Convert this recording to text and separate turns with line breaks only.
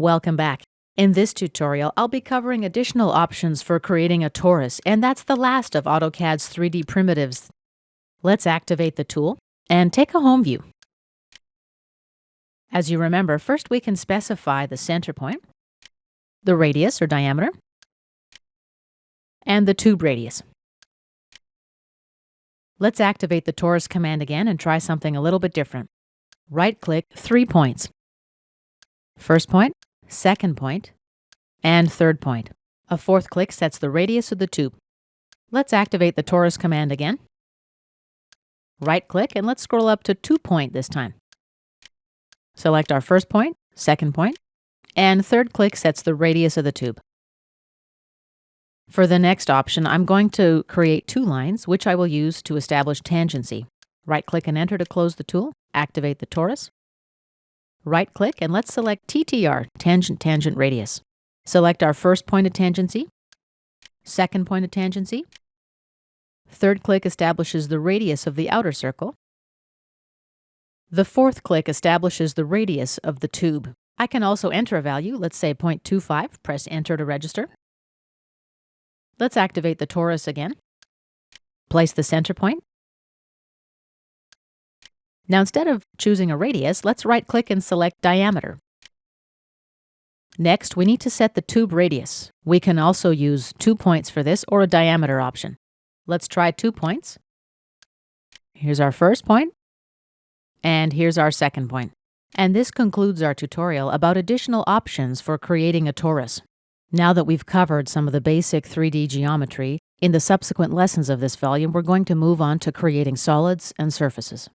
Welcome back. In this tutorial, I'll be covering additional options for creating a torus, and that's the last of AutoCAD's 3D primitives. Let's activate the tool and take a home view. As you remember, first we can specify the center point, the radius or diameter, and the tube radius. Let's activate the torus command again and try something a little bit different. Right-click 3 points. First point, second point, and third point. A fourth click sets the radius of the tube. Let's activate the torus command again. Right-click and let's scroll up to 2 point this time. Select our first point, second point, and third click sets the radius of the tube. For the next option, I'm going to create 2 lines, which I will use to establish tangency. Right-click and enter to close the tool. Activate the torus. Right-click and let's select TTR, tangent radius. Select our first point of tangency, second point of tangency. Third click establishes the radius of the outer circle. The fourth click establishes the radius of the tube. I can also enter a value, let's say 0.25, press enter to register. Let's activate the torus again. Place the center point. Now instead of choosing a radius, let's right-click and select diameter. Next, we need to set the tube radius. We can also use 2 points for this or a diameter option. Let's try 2 points. Here's our first point, and here's our second point. And this concludes our tutorial about additional options for creating a torus. Now that we've covered some of the basic 3D geometry, in the subsequent lessons of this volume, we're going to move on to creating solids and surfaces.